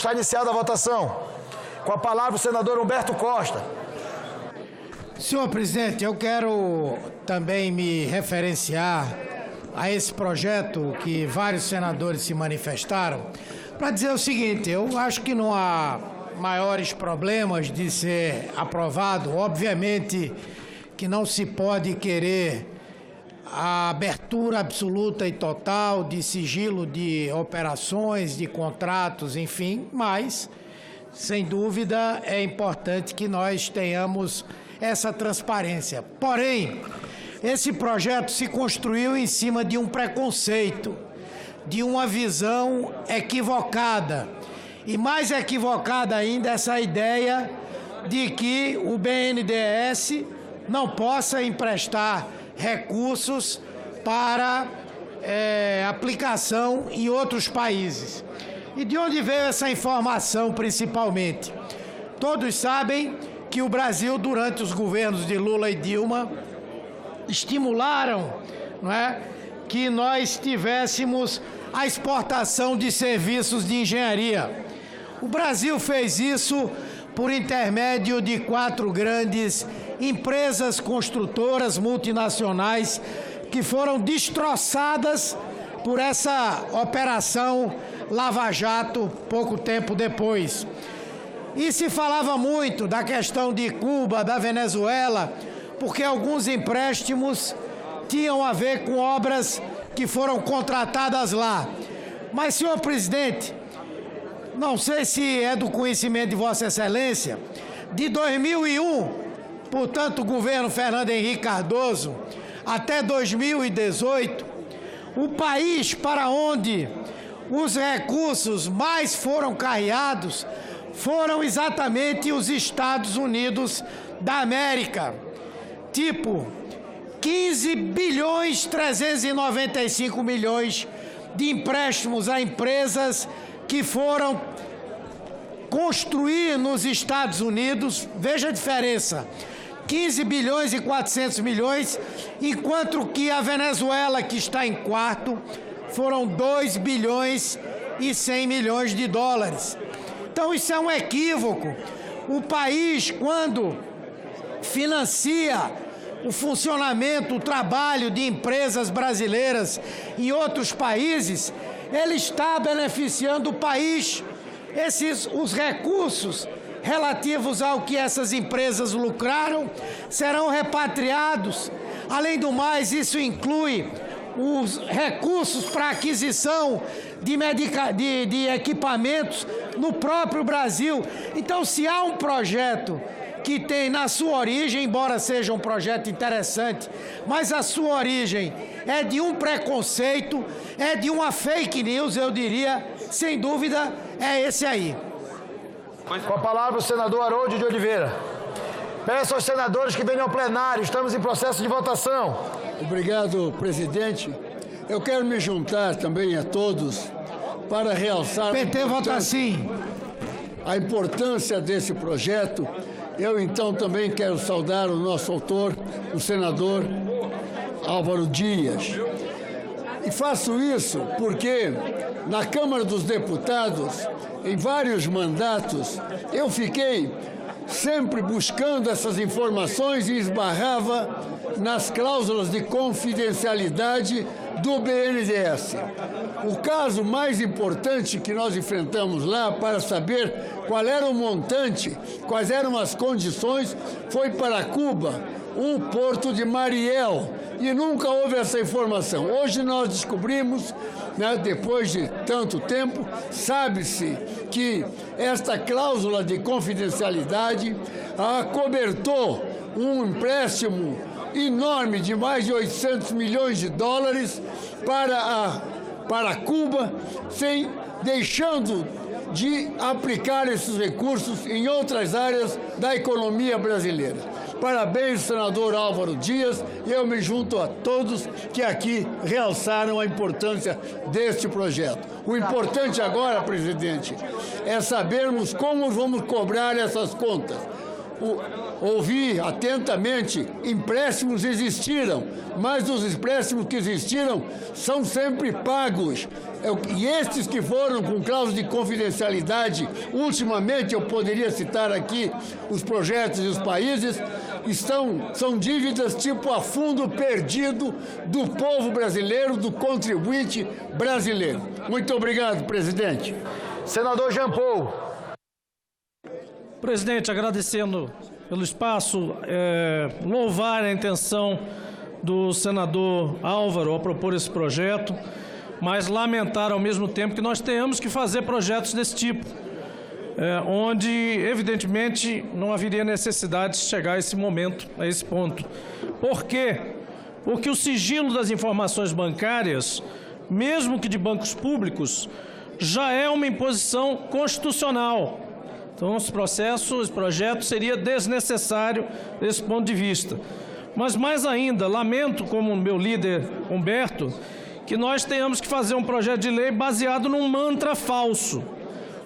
Está iniciada a votação. Com a palavra o senador Humberto Costa. Senhor presidente, eu quero também me referenciar a esse projeto que vários senadores se manifestaram para dizer o seguinte: eu acho que não há maiores problemas de ser aprovado. Obviamente que não se pode querer a abertura absoluta e total de sigilo de operações, de contratos, enfim, mas, sem dúvida, é importante que nós tenhamos essa transparência. Porém, esse projeto se construiu em cima de um preconceito, de uma visão equivocada. E mais equivocada ainda essa ideia de que o BNDES não possa emprestar recursos para aplicação em outros países. E de onde veio essa informação, principalmente? Todos sabem que o Brasil, durante os governos de Lula e Dilma, estimularam, não é, que nós tivéssemos a exportação de serviços de engenharia. O Brasil fez isso por intermédio de 4 grandes empresas construtoras multinacionais que foram destroçadas por essa operação Lava Jato pouco tempo depois. E se falava muito da questão de Cuba, da Venezuela, porque alguns empréstimos tinham a ver com obras que foram contratadas lá. Mas, senhor presidente, não sei se é do conhecimento de Vossa Excelência, de 2001, portanto, o governo Fernando Henrique Cardoso, até 2018, o país para onde os recursos mais foram carreados foram exatamente os Estados Unidos da América. Tipo, 15 bilhões 395 milhões de empréstimos a empresas que foram construir nos Estados Unidos. Veja a diferença. 15 bilhões e 400 milhões, enquanto que a Venezuela, que está em quarto, foram 2 bilhões e 100 milhões de dólares. Então isso é um equívoco. O país, quando financia o funcionamento, o trabalho de empresas brasileiras em outros países, ele está beneficiando o país. Os recursos relativos ao que essas empresas lucraram serão repatriados. Além do mais, isso inclui os recursos para aquisição de equipamentos no próprio Brasil. Então, se há um projeto que tem na sua origem, embora seja um projeto interessante, mas a sua origem é de um preconceito, é de uma fake news, eu diria, sem dúvida, é esse aí. Com a palavra o senador Harold de Oliveira. Peço aos senadores que venham ao plenário, estamos em processo de votação. Obrigado, presidente. Eu quero me juntar também a todos para realçar PT vota sim. A importância desse projeto. Eu, então, também quero saudar o nosso autor, o senador Álvaro Dias. E faço isso porque, na Câmara dos Deputados, em vários mandatos, eu fiquei sempre buscando essas informações e esbarrava nas cláusulas de confidencialidade do BNDES. O caso mais importante que nós enfrentamos lá para saber qual era o montante, quais eram as condições, foi para Cuba, o porto de Mariel, e nunca houve essa informação. Hoje nós descobrimos, né, depois de tanto tempo, sabe-se que esta cláusula de confidencialidade acobertou um empréstimo enorme de mais de 800 milhões de dólares para Cuba, deixando de aplicar esses recursos em outras áreas da economia brasileira. Parabéns, senador Álvaro Dias, e eu me junto a todos que aqui realçaram a importância deste projeto. O importante agora, presidente, é sabermos como vamos cobrar essas contas. ouvi atentamente, empréstimos existiram, mas os empréstimos que existiram são sempre pagos. E estes que foram com cláusula de confidencialidade, ultimamente eu poderia citar aqui os projetos e os países, são dívidas tipo a fundo perdido do povo brasileiro, do contribuinte brasileiro. Muito obrigado, presidente. Senador Jean Paul. Presidente, agradecendo pelo espaço, louvar a intenção do senador Álvaro ao propor esse projeto, mas lamentar ao mesmo tempo que nós tenhamos que fazer projetos desse tipo, onde, evidentemente, não haveria necessidade de chegar a esse momento, a esse ponto. Por quê? Porque o sigilo das informações bancárias, mesmo que de bancos públicos, já é uma imposição constitucional. Então, esse projeto seria desnecessário desse ponto de vista. Mas, mais ainda, lamento, como o meu líder Humberto, que nós tenhamos que fazer um projeto de lei baseado num mantra falso.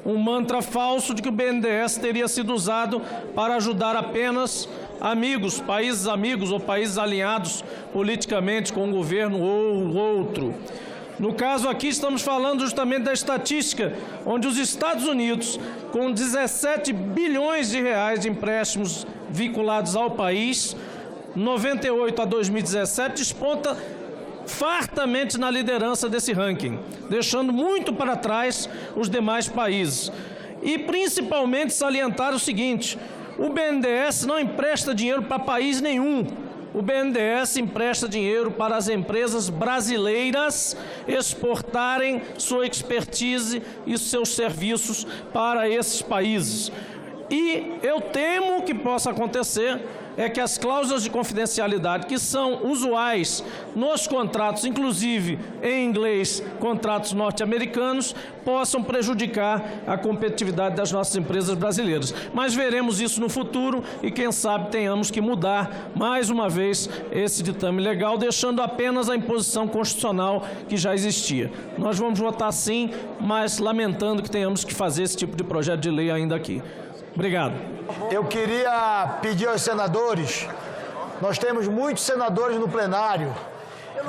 Um mantra falso de que o BNDES teria sido usado para ajudar apenas amigos, países amigos ou países alinhados politicamente com um governo ou outro. No caso aqui, estamos falando justamente da estatística, onde os Estados Unidos, com 17 bilhões de reais de empréstimos vinculados ao país, 98 a 2017, desponta fartamente na liderança desse ranking, deixando muito para trás os demais países. E, principalmente, salientar o seguinte: o BNDES não empresta dinheiro para país nenhum. O BNDES empresta dinheiro para as empresas brasileiras exportarem sua expertise e seus serviços para esses países. E eu temo que possa acontecer que as cláusulas de confidencialidade, que são usuais nos contratos, inclusive em inglês, contratos norte-americanos, possam prejudicar a competitividade das nossas empresas brasileiras. Mas veremos isso no futuro e, quem sabe, tenhamos que mudar mais uma vez esse ditame legal, deixando apenas a imposição constitucional que já existia. Nós vamos votar sim, mas lamentando que tenhamos que fazer esse tipo de projeto de lei ainda aqui. Obrigado. Eu queria pedir aos senadores, nós temos muitos senadores no plenário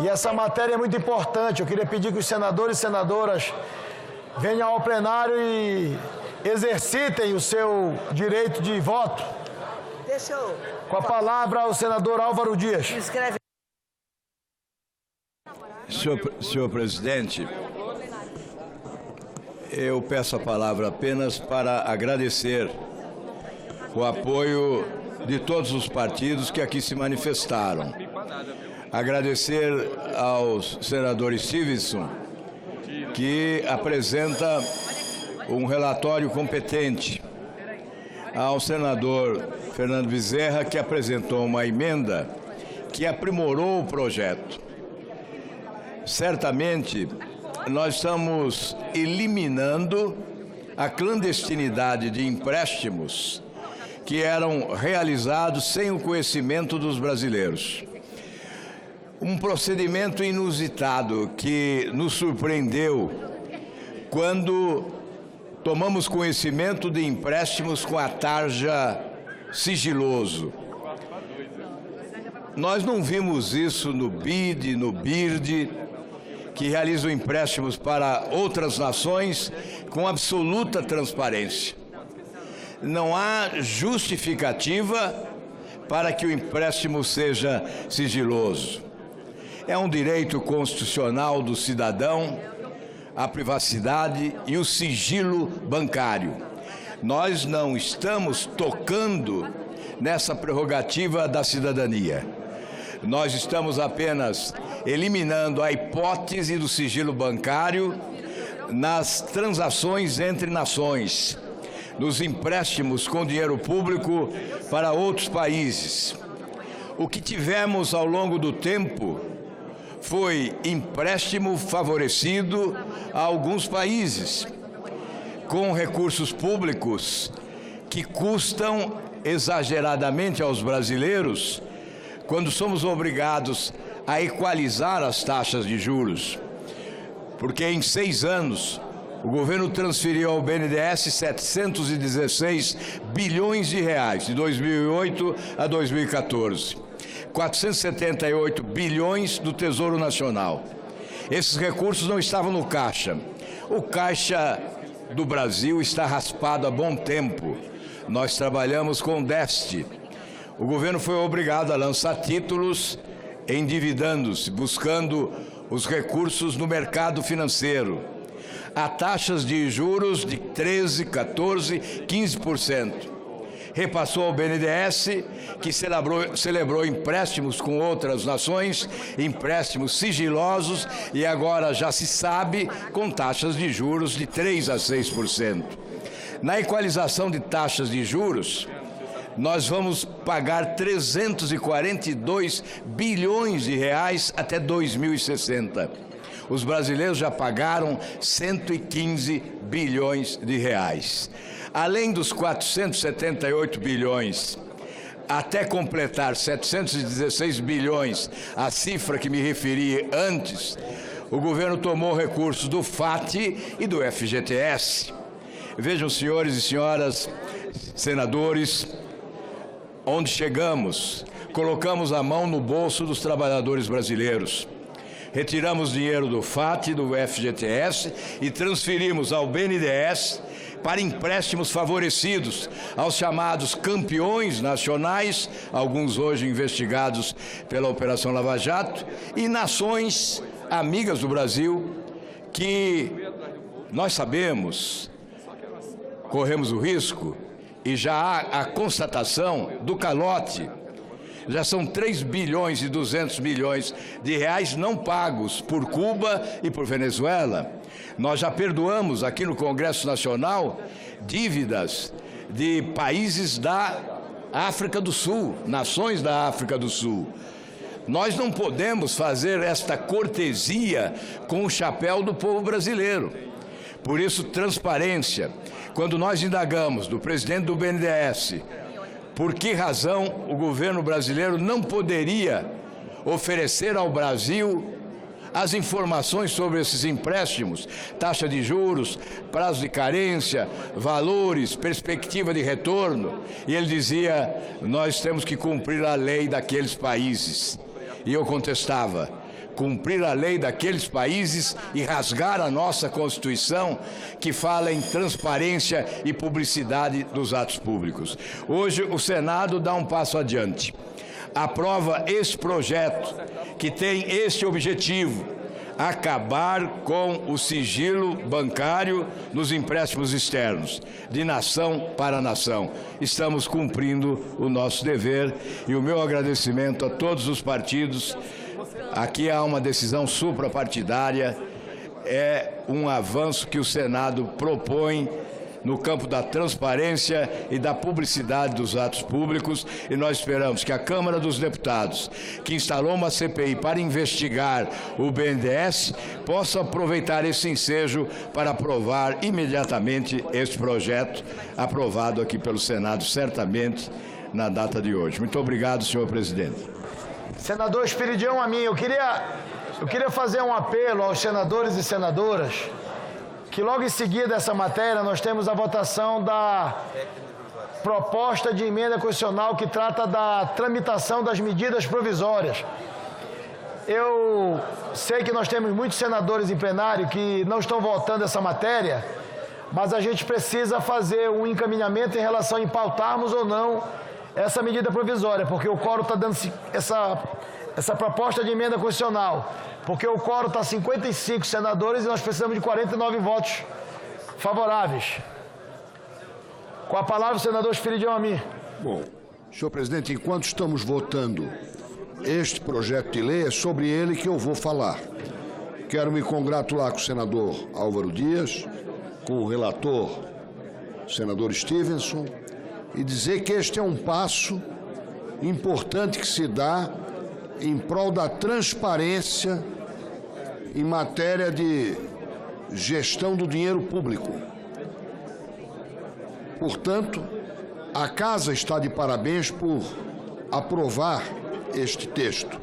e essa matéria é muito importante. Eu queria pedir que os senadores e senadoras venham ao plenário e exercitem o seu direito de voto. Com a palavra o senador Álvaro Dias. Senhor presidente, eu peço a palavra apenas para agradecer o apoio de todos os partidos que aqui se manifestaram. Agradecer ao senador Stevenson, que apresenta um relatório competente, ao senador Fernando Bezerra, que apresentou uma emenda que aprimorou o projeto. Certamente, nós estamos eliminando a clandestinidade de empréstimos que eram realizados sem o conhecimento dos brasileiros. Um procedimento inusitado que nos surpreendeu quando tomamos conhecimento de empréstimos com a tarja sigiloso. Nós não vimos isso no BID, no BIRD, que realizam empréstimos para outras nações com absoluta transparência. Não há justificativa para que o empréstimo seja sigiloso. É um direito constitucional do cidadão a privacidade e o sigilo bancário. Nós não estamos tocando nessa prerrogativa da cidadania. Nós estamos apenas eliminando a hipótese do sigilo bancário nas transações entre nações, nos empréstimos com dinheiro público para outros países. O que tivemos ao longo do tempo foi empréstimo favorecido a alguns países, com recursos públicos que custam exageradamente aos brasileiros quando somos obrigados a equalizar as taxas de juros. Porque em 6 anos o governo transferiu ao BNDES 716 bilhões de reais, de 2008 a 2014. 478 bilhões do Tesouro Nacional. Esses recursos não estavam no caixa. O caixa do Brasil está raspado há bom tempo. Nós trabalhamos com déficit. O governo foi obrigado a lançar títulos endividando-se, buscando os recursos no mercado financeiro. Há taxas de juros de 13%, 14%, 15%. Repassou ao BNDES, que celebrou empréstimos com outras nações, empréstimos sigilosos, e agora já se sabe com taxas de juros de 3% a 6%. Na equalização de taxas de juros, nós vamos pagar 342 bilhões de reais até 2060. Os brasileiros já pagaram 115 bilhões de reais. Além dos 478 bilhões, até completar 716 bilhões, a cifra que me referi antes, o governo tomou recursos do FAT e do FGTS. Vejam, senhores e senhoras, senadores, onde chegamos. Colocamos a mão no bolso dos trabalhadores brasileiros. Retiramos dinheiro do FAT e do FGTS e transferimos ao BNDES para empréstimos favorecidos aos chamados campeões nacionais, alguns hoje investigados pela Operação Lava Jato, e nações amigas do Brasil que nós sabemos, corremos o risco, e já há a constatação do calote. Já são 3 bilhões e 200 milhões de reais não pagos por Cuba e por Venezuela. Nós já perdoamos aqui no Congresso Nacional dívidas de países da África do Sul, nações da África do Sul. Nós não podemos fazer esta cortesia com o chapéu do povo brasileiro. Por isso, transparência. Quando nós indagamos do presidente do BNDES por que razão o governo brasileiro não poderia oferecer ao Brasil as informações sobre esses empréstimos, taxa de juros, prazo de carência, valores, perspectiva de retorno, e ele dizia, nós temos que cumprir a lei daqueles países. E eu contestava, cumprir a lei daqueles países e rasgar a nossa Constituição, que fala em transparência e publicidade dos atos públicos. Hoje o Senado dá um passo adiante. Aprova esse projeto que tem este objetivo, acabar com o sigilo bancário nos empréstimos externos, de nação para nação. Estamos cumprindo o nosso dever e o meu agradecimento a todos os partidos. Aqui há uma decisão suprapartidária, é um avanço que o Senado propõe no campo da transparência e da publicidade dos atos públicos, e nós esperamos que a Câmara dos Deputados, que instalou uma CPI para investigar o BNDES, possa aproveitar esse ensejo para aprovar imediatamente este projeto, aprovado aqui pelo Senado, certamente, na data de hoje. Muito obrigado, senhor presidente. Senador Espiridião Amin, eu queria fazer um apelo aos senadores e senadoras que logo em seguida dessa matéria nós temos a votação da proposta de emenda constitucional que trata da tramitação das medidas provisórias. Eu sei que nós temos muitos senadores em plenário que não estão votando essa matéria, mas a gente precisa fazer um encaminhamento em relação a pautarmos ou não essa medida provisória, porque o quórum está dando essa proposta de emenda constitucional, porque o quórum está 55 senadores e nós precisamos de 49 votos favoráveis. Com a palavra o senador Espiridião Amin. Bom, senhor presidente, enquanto estamos votando este projeto de lei, é sobre ele que eu vou falar. Quero me congratular com o senador Álvaro Dias, com o relator, senador Stevenson, e dizer que este é um passo importante que se dá em prol da transparência em matéria de gestão do dinheiro público. Portanto, a Casa está de parabéns por aprovar este texto.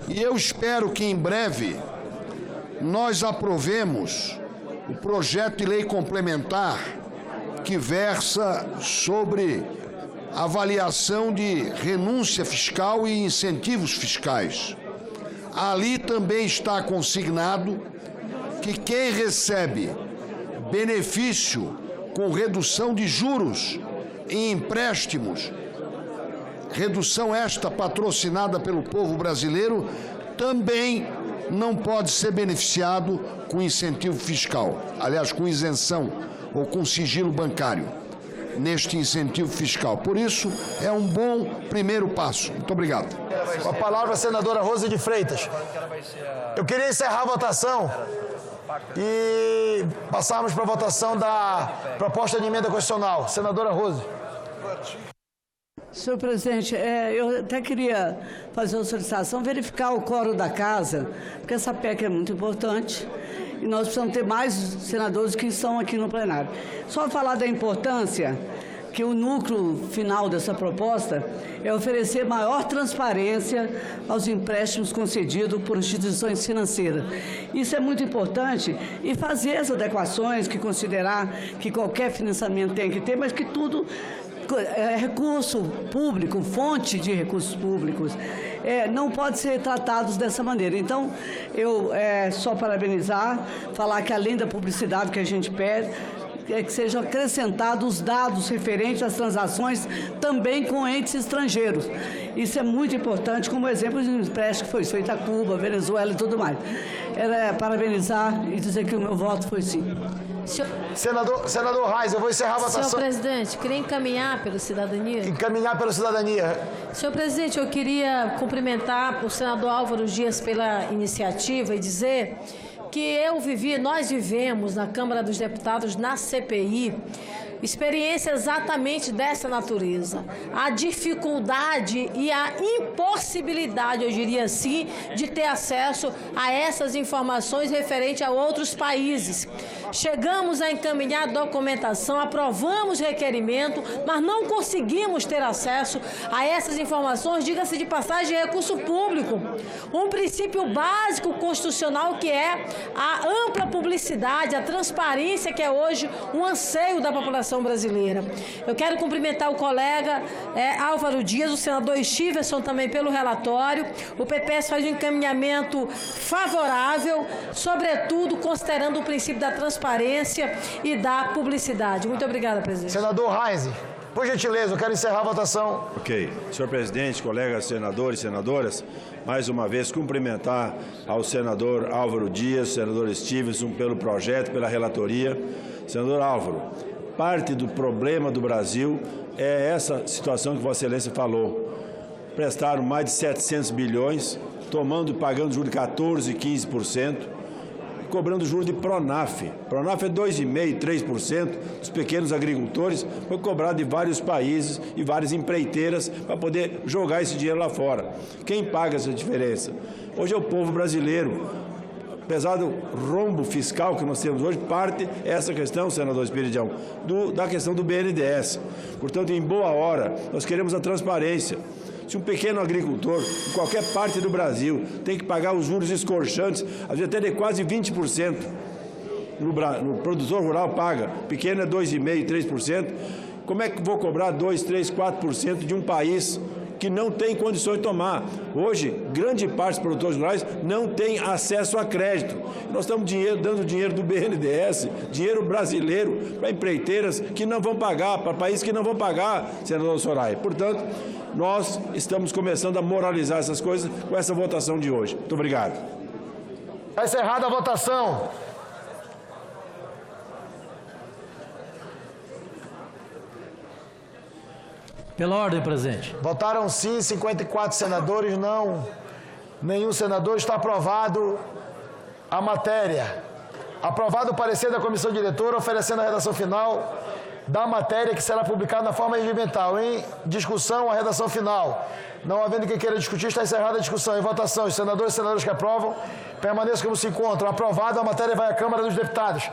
E eu espero que em breve nós aprovemos o projeto de lei complementar que versa sobre avaliação de renúncia fiscal e incentivos fiscais. Ali também está consignado que quem recebe benefício com redução de juros em empréstimos, redução esta patrocinada pelo povo brasileiro, também não pode ser beneficiado com incentivo fiscal, aliás, com isenção ou com sigilo bancário neste incentivo fiscal. Por isso, é um bom primeiro passo. Muito obrigado. Com a palavra a senadora Rose de Freitas. Eu queria encerrar a votação e passarmos para a votação da proposta de emenda constitucional. Senadora Rose. Senhor presidente, eu até queria fazer uma solicitação, verificar o quórum da casa, porque essa PEC é muito importante e nós precisamos ter mais senadores que estão aqui no plenário. Só falar da importância que o núcleo final dessa proposta é oferecer maior transparência aos empréstimos concedidos por instituições financeiras. Isso é muito importante e fazer as adequações que considerar que qualquer financiamento tem que ter, mas que tudo é recurso público, fonte de recursos públicos, não pode ser tratados dessa maneira. Então, eu só parabenizar, falar que além da publicidade que a gente pede, que sejam acrescentados os dados referentes às transações também com entes estrangeiros. Isso é muito importante, como exemplo de um empréstimo que foi feito a Cuba, Venezuela e tudo mais. Era parabenizar e dizer que o meu voto foi sim. Senador Reis, eu vou encerrar a votação. Senhor presidente, queria encaminhar pela cidadania. Encaminhar pela cidadania. Senhor presidente, eu queria cumprimentar o senador Álvaro Dias pela iniciativa e dizer que nós vivemos na Câmara dos Deputados, na CPI, experiência exatamente dessa natureza. A dificuldade e a impossibilidade, eu diria assim, de ter acesso a essas informações referentes a outros países. Chegamos a encaminhar documentação, aprovamos requerimento, mas não conseguimos ter acesso a essas informações, diga-se de passagem, de recurso público. Um princípio básico constitucional que é a ampla publicidade, a transparência, que é hoje um anseio da população brasileira. Eu quero cumprimentar o colega Álvaro Dias, o senador Stiverson também pelo relatório. O PPS faz um encaminhamento favorável, sobretudo considerando o princípio da transparência e da publicidade. Muito obrigada, presidente. Senador Reis, por gentileza, eu quero encerrar a votação. Ok. Senhor presidente, colegas senadores e senadoras, mais uma vez cumprimentar ao senador Álvaro Dias, senador Stiverson pelo projeto, pela relatoria. Senador Álvaro, parte do problema do Brasil é essa situação que Vossa Excelência falou. Prestaram mais de 700 bilhões, tomando e pagando juros de 14%, 15%, cobrando juros de Pronaf. Pronaf é 2,5%, 3% dos pequenos agricultores, foi cobrado de vários países e várias empreiteiras para poder jogar esse dinheiro lá fora. Quem paga essa diferença? Hoje é o povo brasileiro. Apesar do rombo fiscal que nós temos hoje, parte essa questão, senador Espiridião, da questão do BNDES. Portanto, em boa hora, nós queremos a transparência. Se um pequeno agricultor, em qualquer parte do Brasil, tem que pagar os juros escorchantes, às vezes até de quase 20%, no produtor rural paga, pequeno é 2,5%, 3%, como é que vou cobrar 2%, 3%, 4% de um país que não tem condições de tomar? Hoje, grande parte dos produtores rurais não tem acesso a crédito. Nós estamos dando dinheiro do BNDES, dinheiro brasileiro, para empreiteiras que não vão pagar, para países que não vão pagar, senador Soraya. Portanto, nós estamos começando a moralizar essas coisas com essa votação de hoje. Muito obrigado. Está encerrada a votação. Pela ordem, presidente. Votaram sim 54 senadores, não. Nenhum senador. Está aprovado a matéria. Aprovado o parecer da comissão diretora, oferecendo a redação final da matéria que será publicada na forma regimental. Em discussão, a redação final. Não havendo quem queira discutir, está encerrada a discussão. Em votação, os senadores e senadoras que aprovam permaneçam como se encontram. Aprovada, a matéria vai à Câmara dos Deputados.